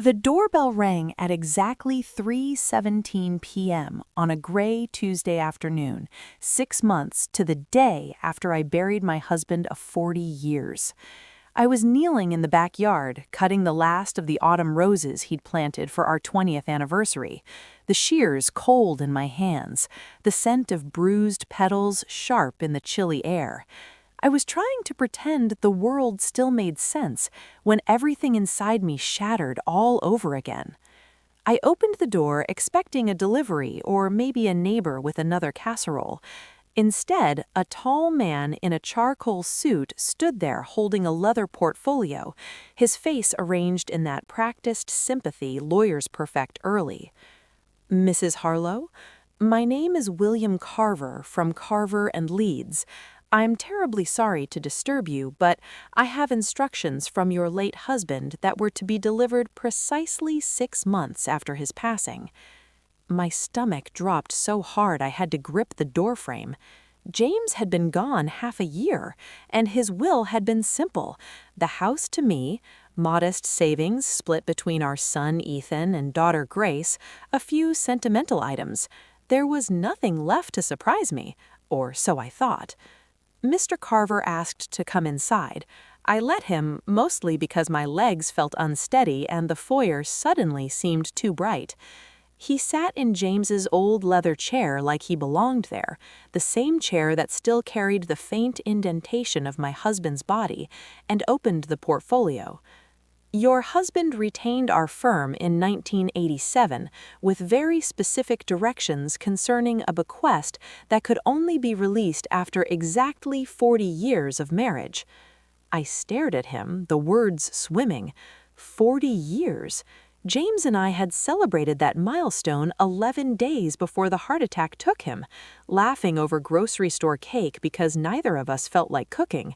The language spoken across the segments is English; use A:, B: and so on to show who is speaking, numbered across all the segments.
A: The doorbell rang at exactly 3:17 p.m. on a gray Tuesday afternoon, 6 months to the day after I buried my husband of 40 years. I was kneeling in the backyard, cutting the last of the autumn roses he'd planted for our 20th anniversary, the shears cold in my hands, the scent of bruised petals sharp in the chilly air. I was trying to pretend the world still made sense when everything inside me shattered all over again. I opened the door expecting a delivery or maybe a neighbor with another casserole. Instead, a tall man in a charcoal suit stood there holding a leather portfolio, his face arranged in that practiced sympathy lawyers perfect early. "Mrs. Harlow? My name is William Carver from Carver and Leeds. I'm terribly sorry to disturb you, but I have instructions from your late husband that were to be delivered precisely 6 months after his passing." My stomach dropped so hard I had to grip the doorframe. James had been gone half a year, and his will had been simple: the house to me, modest savings split between our son Ethan and daughter Grace, a few sentimental items. There was nothing left to surprise me, or so I thought. Mr. Carver asked to come inside. I let him, mostly because my legs felt unsteady and the foyer suddenly seemed too bright. He sat in James's old leather chair like he belonged there, the same chair that still carried the faint indentation of my husband's body, and opened the portfolio. "Your husband retained our firm in 1987 with very specific directions concerning a bequest that could only be released after exactly 40 years of marriage." I stared at him, the words swimming. 40 years? James and I had celebrated that milestone 11 days before the heart attack took him, laughing over grocery store cake because neither of us felt like cooking.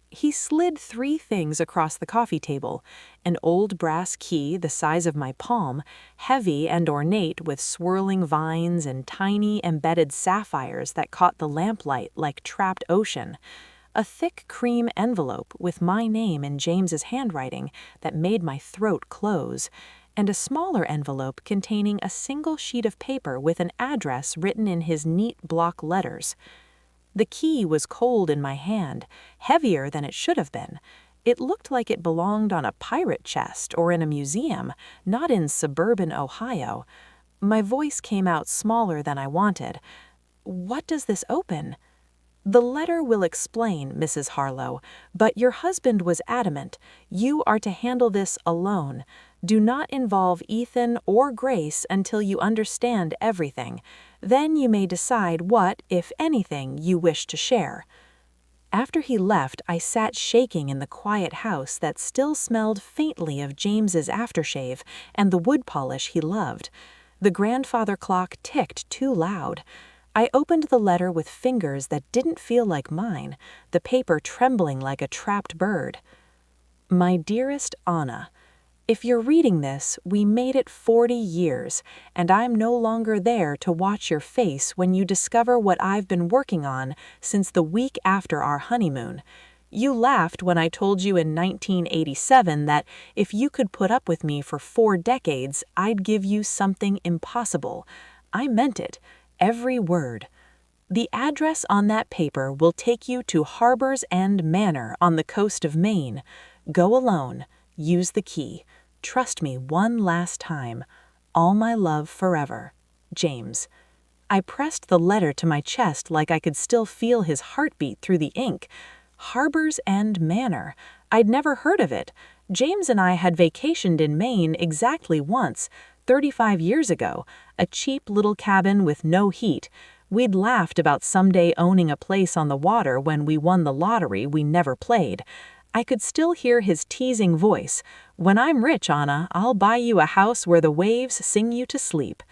A: He slid 3 things across the coffee table: an old brass key the size of my palm, heavy and ornate with swirling vines and tiny embedded sapphires that caught the lamplight like trapped ocean, a thick cream envelope with my name in James's handwriting that made my throat close, and a smaller envelope containing a single sheet of paper with an address written in his neat block letters. The key was cold in my hand, heavier than it should have been. It looked like it belonged on a pirate chest or in a museum, not in suburban Ohio. My voice came out smaller than I wanted. "What does this open?" "The letter will explain, Mrs. Harlow, but your husband was adamant. You are to handle this alone. Do not involve Ethan or Grace until you understand everything. Then you may decide what, if anything, you wish to share." After he left, I sat shaking in the quiet house that still smelled faintly of James's aftershave and the wood polish he loved. The grandfather clock ticked too loud. I opened the letter with fingers that didn't feel like mine, the paper trembling like a trapped bird. "My dearest Anna, if you're reading this, we made it 40 years, and I'm no longer there to watch your face when you discover what I've been working on since the week after our honeymoon. You laughed when I told you in 1987 that if you could put up with me for 4 decades, I'd give you something impossible. I meant it, every word. The address on that paper will take you to Harbor's End Manor on the coast of Maine. Go alone. Use the key. Trust me one last time. All my love forever. James." I pressed the letter to my chest like I could still feel his heartbeat through the ink. Harbor's End Manor. I'd never heard of it. James and I had vacationed in Maine exactly once, 35 years ago, a cheap little cabin with no heat. We'd laughed about someday owning a place on the water when we won the lottery we never played. I could still hear his teasing voice. "When I'm rich, Anna, I'll buy you a house where the waves sing you to sleep."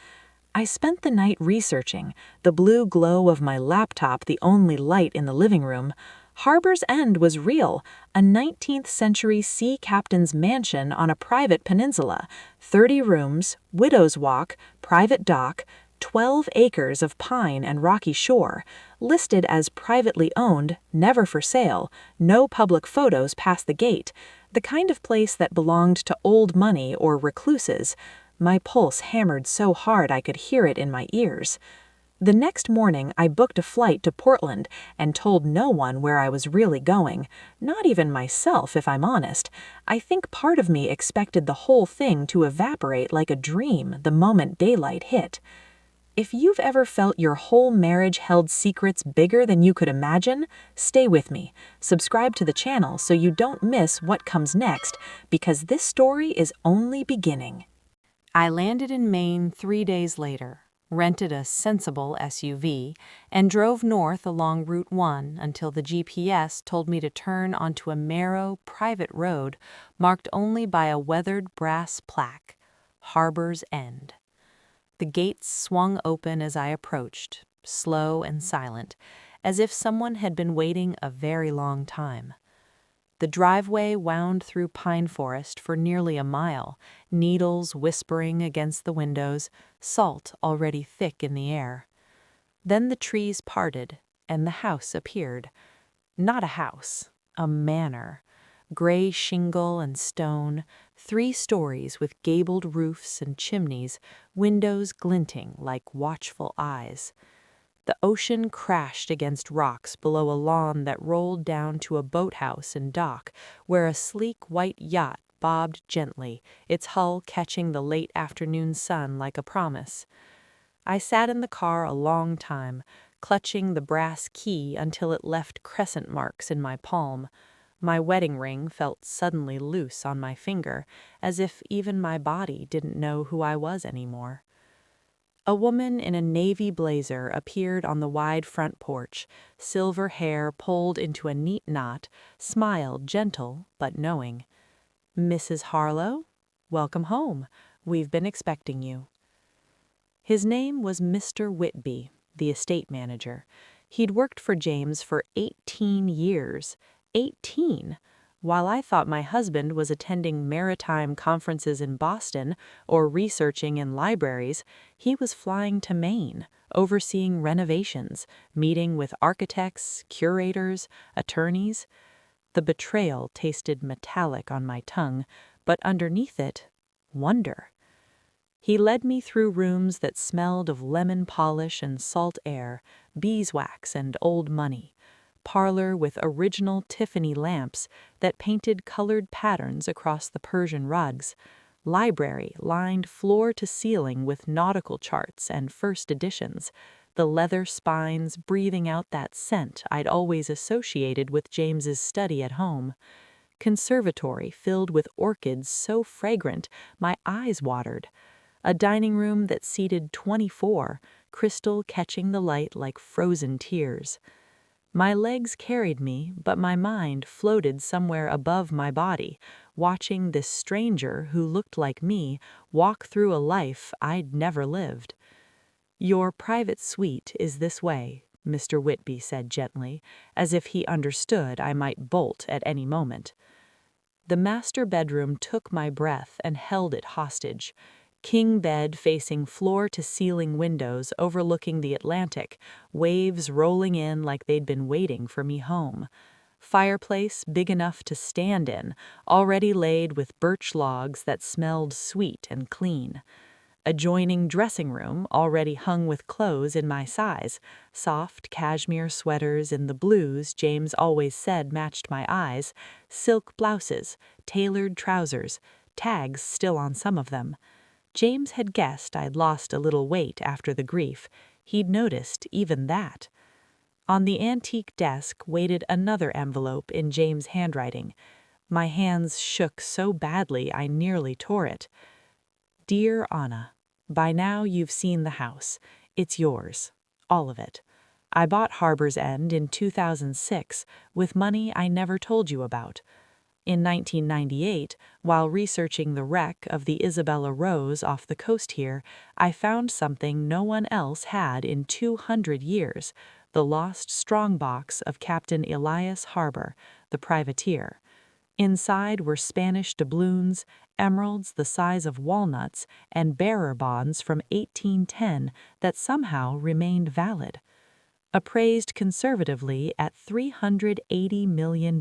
A: I spent the night researching, the blue glow of my laptop the only light in the living room. Harbor's End was real, a 19th century sea captain's mansion on a private peninsula, 30 rooms, widow's walk, private dock, 12 acres of pine and rocky shore, listed as privately owned, never for sale, no public photos past the gate. the kind of place that belonged to old money or recluses. My pulse hammered so hard I could hear it in my ears. The next morning, I booked a flight to Portland and told no one where I was really going, not even myself, if I'm honest. I think part of me expected the whole thing to evaporate like a dream the moment daylight hit. If you've ever felt your whole marriage held secrets bigger than you could imagine, stay with me. Subscribe to the channel so you don't miss what comes next, because this story is only beginning. I landed in Maine 3 days later, rented a sensible SUV, and drove north along Route 1 until the GPS told me to turn onto a narrow, private road marked only by a weathered brass plaque, Harbor's End. The gates swung open as I approached, slow and silent, as if someone had been waiting a very long time. The driveway wound through pine forest for nearly a mile, needles whispering against the windows, salt already thick in the air. Then the trees parted, and the house appeared. Not a house, a manor. Gray shingle and stone, 3 stories with gabled roofs and chimneys, windows glinting like watchful eyes. The ocean crashed against rocks below a lawn that rolled down to a boathouse and dock, where a sleek white yacht bobbed gently, its hull catching the late afternoon sun like a promise. I sat in the car a long time, clutching the brass key until it left crescent marks in my palm. My wedding ring felt suddenly loose on my finger, as if even my body didn't know who I was anymore. A woman in a navy blazer appeared on the wide front porch, silver hair pulled into a neat knot, smile gentle but knowing. "Mrs. Harlow? Welcome home. We've been expecting you." His name was Mr. Whitby, the estate manager. He'd worked for James for 18 years. 18! While I thought my husband was attending maritime conferences in Boston or researching in libraries, he was flying to Maine, overseeing renovations, meeting with architects, curators, attorneys. The betrayal tasted metallic on my tongue, but underneath it, wonder. He led me through rooms that smelled of lemon polish and salt air, beeswax and old money, parlor with original Tiffany lamps that painted colored patterns across the Persian rugs, library lined floor to ceiling with nautical charts and first editions, the leather spines breathing out that scent I'd always associated with James's study at home, conservatory filled with orchids so fragrant my eyes watered, a dining room that seated 24, crystal catching the light like frozen tears. My legs carried me, but my mind floated somewhere above my body, watching this stranger who looked like me walk through a life I'd never lived. "Your private suite is this way," Mr. Whitby said gently, as if he understood I might bolt at any moment. The master bedroom took my breath and held it hostage. King bed facing floor-to-ceiling windows overlooking the Atlantic, waves rolling in like they'd been waiting for me home. Fireplace big enough to stand in, already laid with birch logs that smelled sweet and clean. Adjoining dressing room already hung with clothes in my size, soft cashmere sweaters in the blues James always said matched my eyes, silk blouses, tailored trousers, tags still on some of them. James had guessed I'd lost a little weight after the grief. He'd noticed even that. On the antique desk waited another envelope in James' handwriting. My hands shook so badly I nearly tore it. "Dear Anna, by now you've seen the house. It's yours. All of it. I bought Harbor's End in 2006 with money I never told you about. In 1998, while researching the wreck of the Isabella Rose off the coast here, I found something no one else had in 200 years, the lost strongbox of Captain Elias Harbor, the privateer. Inside were Spanish doubloons, emeralds the size of walnuts, and bearer bonds from 1810 that somehow remained valid. Appraised conservatively at $380 million.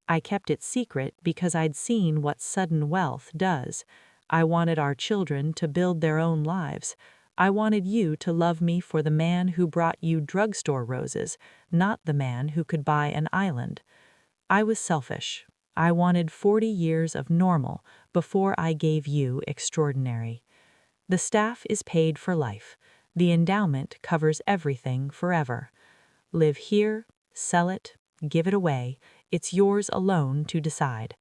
A: I kept it secret because I'd seen what sudden wealth does. I wanted our children to build their own lives. I wanted you to love me for the man who brought you drugstore roses, not the man who could buy an island. I was selfish. I wanted 40 years of normal before I gave you extraordinary. The staff is paid for life. The endowment covers everything forever. Live here, sell it, give it away. It's yours alone to decide.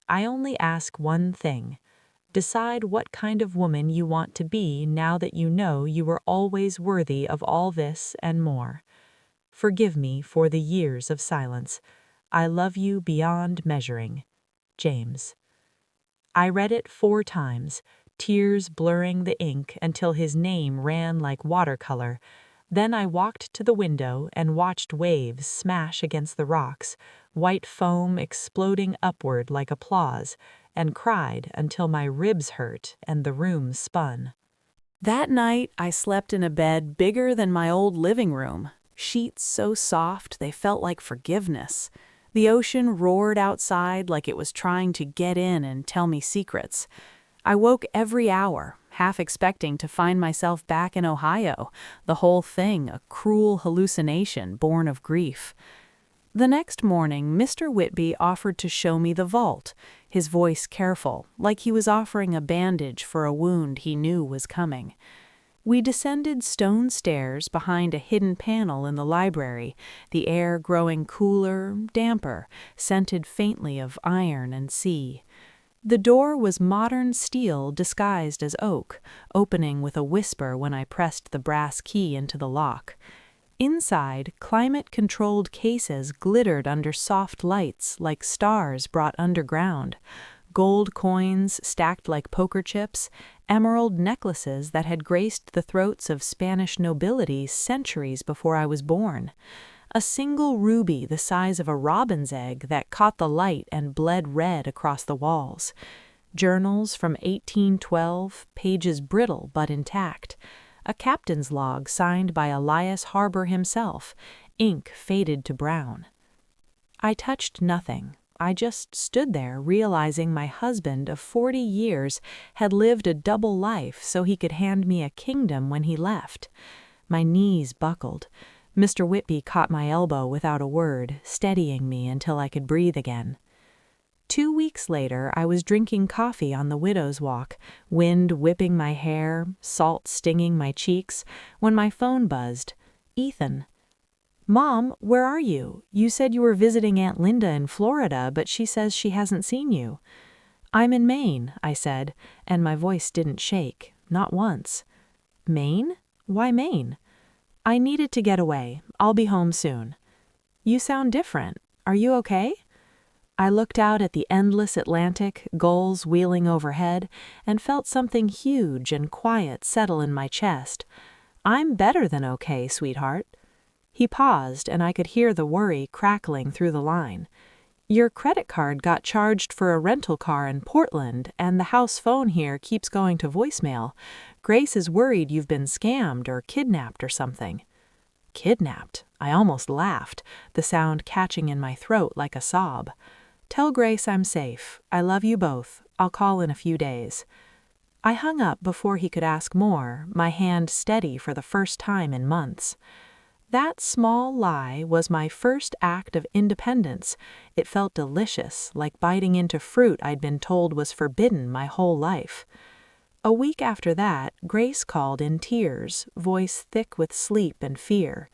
A: I only ask one thing. Decide what kind of woman you want to be now that you know you were always worthy of all this and more. Forgive me for the years of silence. I love you beyond measuring. James. I read it 4 times, tears blurring the ink until his name ran like watercolor. Then I walked to the window and watched waves smash against the rocks, white foam exploding upward like applause, and cried until my ribs hurt and the room spun. That night, I slept in a bed bigger than my old living room, sheets so soft they felt like forgiveness. The ocean roared outside like it was trying to get in and tell me secrets. I woke every hour, half expecting to find myself back in Ohio, the whole thing a cruel hallucination born of grief. The next morning, Mr. Whitby offered to show me the vault, his voice careful, like he was offering a bandage for a wound he knew was coming. We descended stone stairs behind a hidden panel in the library, the air growing cooler, damper, scented faintly of iron and sea. The door was modern steel disguised as oak, opening with a whisper when I pressed the brass key into the lock. Inside, climate-controlled cases glittered under soft lights like stars brought underground. Gold coins stacked like poker chips, emerald necklaces that had graced the throats of Spanish nobility centuries before I was born. A single ruby the size of a robin's egg that caught the light and bled red across the walls. Journals from 1812, pages brittle but intact. A captain's log signed by Elias Harbor himself, ink faded to brown. I touched nothing. I just stood there realizing my husband of 40 years had lived a double life so he could hand me a kingdom when he left. My knees buckled. Mr. Whitby caught my elbow without a word, steadying me until I could breathe again. 2 weeks later, I was drinking coffee on the Widow's Walk, wind whipping my hair, salt stinging my cheeks, when my phone buzzed. Ethan. "Mom, where are you? You said you were visiting Aunt Linda in Florida, but she says she hasn't seen you." "I'm in Maine," I said, and my voice didn't shake, not once. "Maine? Why Maine?" "I needed to get away. I'll be home soon." "You sound different. Are you okay?" I looked out at the endless Atlantic, gulls wheeling overhead, and felt something huge and quiet settle in my chest. "I'm better than okay, sweetheart." He paused, and I could hear the worry crackling through the line. "Your credit card got charged for a rental car in Portland, and the house phone here keeps going to voicemail. Grace is worried you've been scammed or kidnapped or something." Kidnapped? I almost laughed, the sound catching in my throat like a sob. "Tell Grace I'm safe. I love you both. I'll call in a few days." I hung up before he could ask more, my hand steady for the first time in months. That small lie was my first act of independence. It felt delicious, like biting into fruit I'd been told was forbidden my whole life. A week after that, Grace called in tears, voice thick with sleep and fear.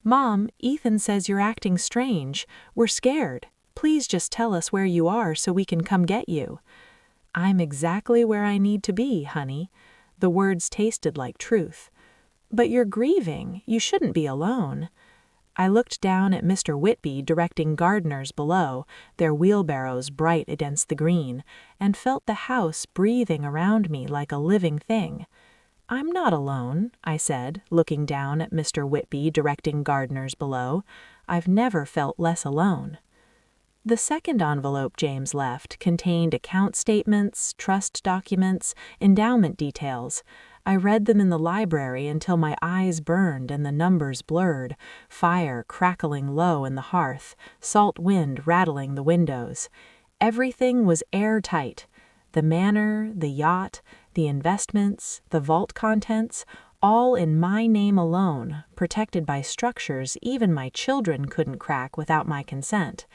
A: "Mom, Ethan says you're acting strange. We're scared. Please just tell us where you are so we can come get you." "I'm exactly where I need to be, honey." The words tasted like truth. "But you're grieving. You shouldn't be alone." I looked down at Mr. Whitby directing gardeners below, their wheelbarrows bright against the green, and felt the house breathing around me like a living thing. "I'm not alone," I said, looking down at Mr. Whitby directing gardeners below. "I've never felt less alone." The second envelope James left contained account statements, trust documents, endowment details. I read them in the library until my eyes burned and the numbers blurred, fire crackling low in the hearth, salt wind rattling the windows. Everything was airtight. The manor, the yacht, the investments, the vault contents, all in my name alone, protected by structures even my children couldn't crack without my consent.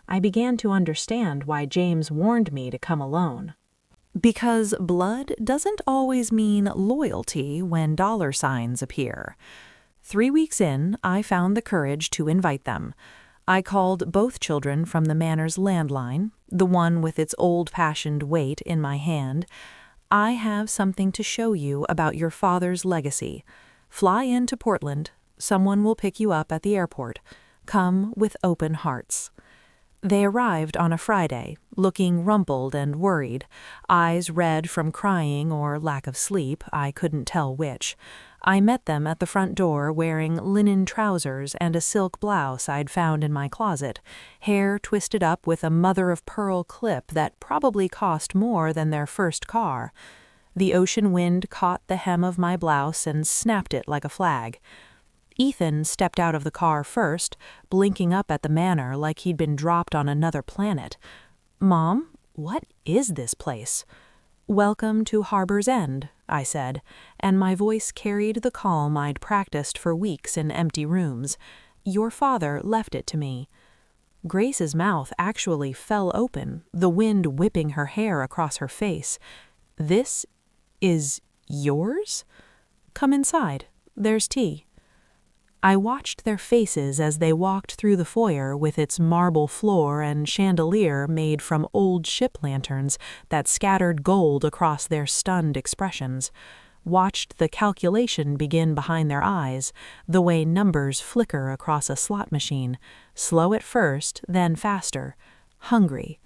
A: I began to understand why James warned me to come alone. Because blood doesn't always mean loyalty when dollar signs appear. 3 weeks in, I found the courage to invite them. I called both children from the manor's landline, the one with its old-fashioned weight in my hand. I have something to show you about your father's legacy. Fly into Portland. Someone will pick you up at the airport. Come with open hearts. They arrived on a Friday, looking rumpled and worried, eyes red from crying or lack of sleep, I couldn't tell which. I met them at the front door wearing linen trousers and a silk blouse I'd found in my closet, hair twisted up with a mother-of-pearl clip that probably cost more than their first car. The ocean wind caught the hem of my blouse and snapped it like a flag. Ethan stepped out of the car first, blinking up at the manor like he'd been dropped on another planet. "Mom, what is this place?" "Welcome to Harbor's End," I said, and my voice carried the calm I'd practiced for weeks in empty rooms. "Your father left it to me." Grace's mouth actually fell open, the wind whipping her hair across her face. "This is yours? Come inside. There's tea." I watched their faces as they walked through the foyer with its marble floor and chandelier made from old ship lanterns that scattered gold across their stunned expressions. Watched the calculation begin behind their eyes, the way numbers flicker across a slot machine, slow at first, then faster. Hungry.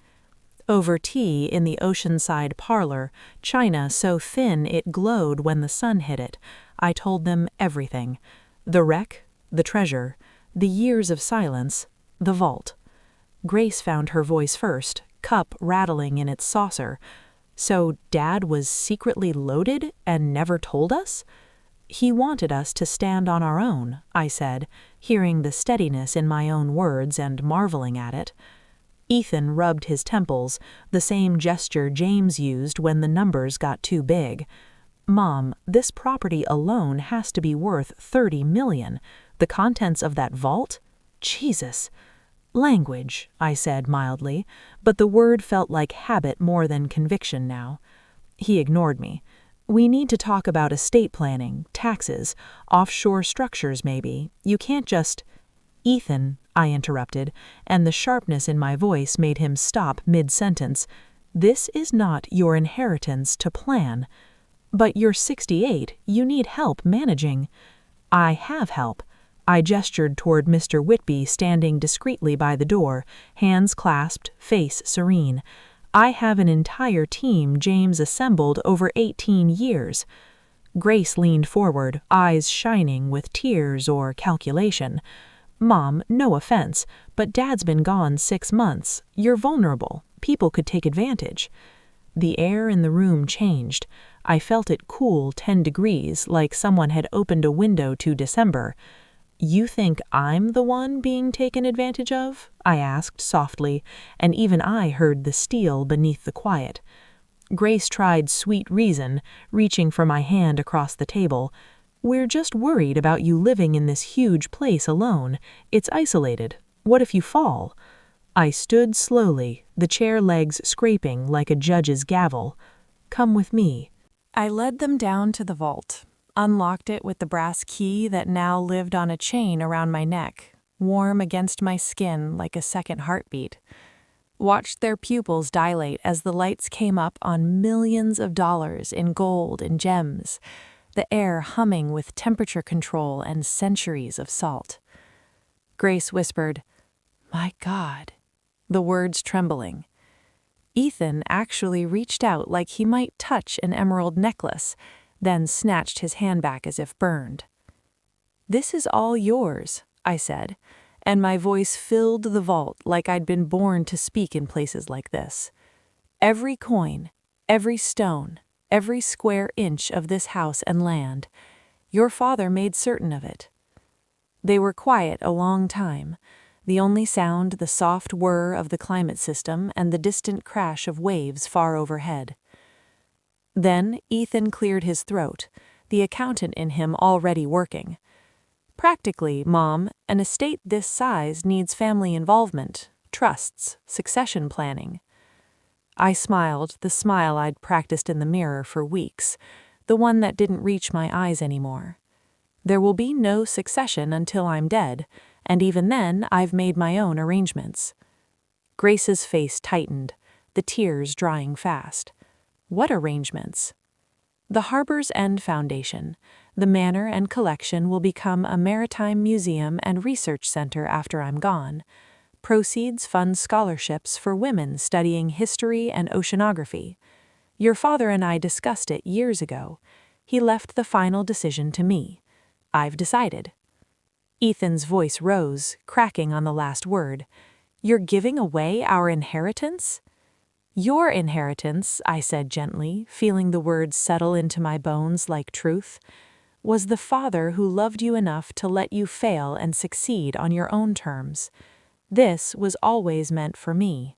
A: Over tea in the oceanside parlor, china so thin it glowed when the sun hit it, I told them everything. The wreck, the treasure, the years of silence, the vault. Grace found her voice first, cup rattling in its saucer. "So Dad was secretly loaded and never told us?" "He wanted us to stand on our own," I said, hearing the steadiness in my own words and marveling at it. Ethan rubbed his temples, the same gesture James used when the numbers got too big. "Mom, this property alone has to be worth $30 million. The contents of that vault? Jesus!" "Language," I said mildly, but the word felt like habit more than conviction now. He ignored me. "We need to talk about estate planning, taxes, offshore structures maybe. You can't just—" "Ethan," I interrupted, and the sharpness in my voice made him stop mid-sentence. "This is not your inheritance to plan." "But you're 68. You need help managing." "I have help." I gestured toward Mr. Whitby standing discreetly by the door, hands clasped, face serene. "I have an entire team James assembled over 18 years. Grace leaned forward, eyes shining with tears or calculation. "Mom, no offense, but Dad's been gone 6 months. You're vulnerable. People could take advantage." The air in the room changed. I felt it cool 10 degrees, like someone had opened a window to December. "You think I'm the one being taken advantage of?" I asked softly, and even I heard the steel beneath the quiet. Grace tried sweet reason, reaching for my hand across the table. "We're just worried about you living in this huge place alone. It's isolated. What if you fall?" I stood slowly, the chair legs scraping like a judge's gavel. "Come with me." I led them down to the vault, unlocked it with the brass key that now lived on a chain around my neck, warm against my skin like a second heartbeat. Watched their pupils dilate as the lights came up on millions of dollars in gold and gems, the air humming with temperature control and centuries of salt. Grace whispered, "My God," the words trembling. Ethan actually reached out like he might touch an emerald necklace, then snatched his hand back as if burned. "This is all yours," I said, and my voice filled the vault like I'd been born to speak in places like this. "Every coin, every stone, every square inch of this house and land. Your father made certain of it." They were quiet a long time, the only sound the soft whir of the climate system and the distant crash of waves far overhead. Then Ethan cleared his throat, the accountant in him already working. "Practically, Mom, an estate this size needs family involvement, trusts, succession planning." I smiled, the smile I'd practiced in the mirror for weeks, the one that didn't reach my eyes anymore. "There will be no succession until I'm dead, and even then I've made my own arrangements." Grace's face tightened, the tears drying fast. "What arrangements?" "The Harbor's End Foundation. The manor and collection will become a maritime museum and research center after I'm gone. Proceeds fund scholarships for women studying history and oceanography. Your father and I discussed it years ago. He left the final decision to me. I've decided." Ethan's voice rose, cracking on the last word. "You're giving away our inheritance?" "Your inheritance," I said gently, feeling the words settle into my bones like truth, "was the father who loved you enough to let you fail and succeed on your own terms. This was always meant for me."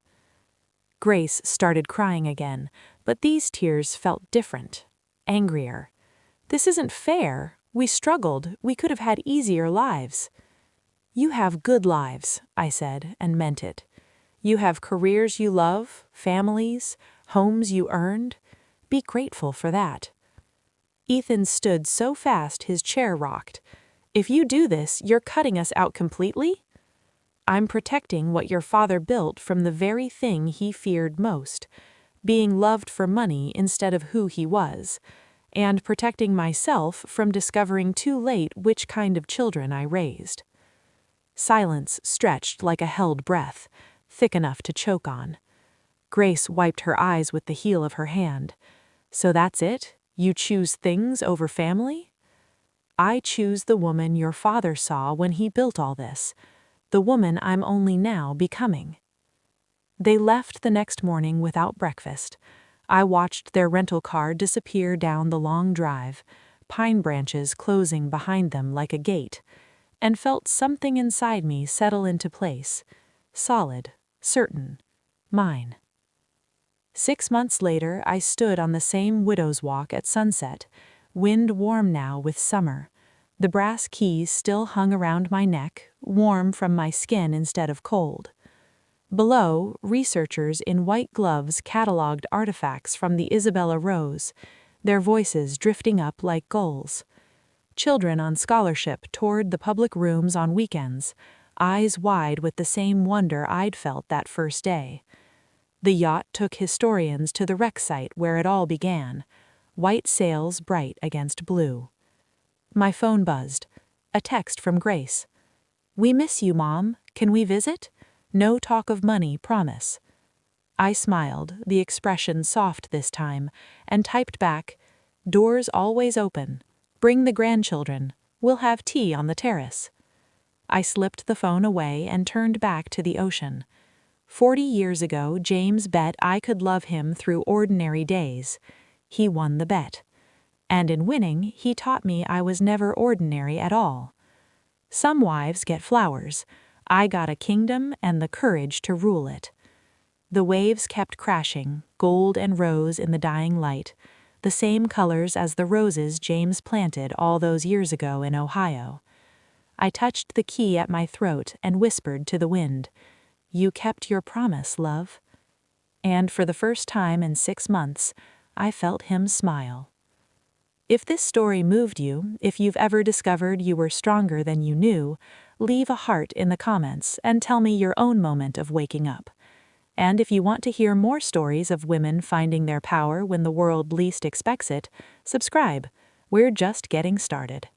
A: Grace started crying again, but these tears felt different, angrier. "This isn't fair. We struggled. We could have had easier lives." "You have good lives," I said, and meant it. "You have careers you love, families, homes you earned. Be grateful for that." Ethan stood so fast his chair rocked. "If you do this, you're cutting us out completely?" "I'm protecting what your father built from the very thing he feared most, being loved for money instead of who he was, and protecting myself from discovering too late which kind of children I raised." Silence stretched like a held breath, thick enough to choke on. Grace wiped her eyes with the heel of her hand. "So that's it? You choose things over family?" "I choose the woman your father saw when he built all this, the woman I'm only now becoming." They left the next morning without breakfast. I watched their rental car disappear down the long drive, pine branches closing behind them like a gate, and felt something inside me settle into place, solid, certain, mine. 6 months later, I stood on the same widow's walk at sunset, wind warm now with summer. The brass keys still hung around my neck, warm from my skin instead of cold. Below, researchers in white gloves catalogued artifacts from the Isabella Rose, their voices drifting up like gulls. Children on scholarship toured the public rooms on weekends, eyes wide with the same wonder I'd felt that first day. The yacht took historians to the wreck site where it all began, white sails bright against blue. My phone buzzed. A text from Grace. "We miss you, Mom. Can we visit? No talk of money, promise." I smiled, the expression soft this time, and typed back, "Doors always open. Bring the grandchildren. We'll have tea on the terrace." I slipped the phone away and turned back to the ocean. 40 years ago, James bet I could love him through ordinary days. He won the bet. And in winning, he taught me I was never ordinary at all. Some wives get flowers. I got a kingdom and the courage to rule it. The waves kept crashing, gold and rose in the dying light, the same colors as the roses James planted all those years ago in Ohio. I touched the key at my throat and whispered to the wind, "You kept your promise, love." And for the first time in 6 months, I felt him smile. If this story moved you, if you've ever discovered you were stronger than you knew, leave a heart in the comments and tell me your own moment of waking up. And if you want to hear more stories of women finding their power when the world least expects it, subscribe. We're just getting started.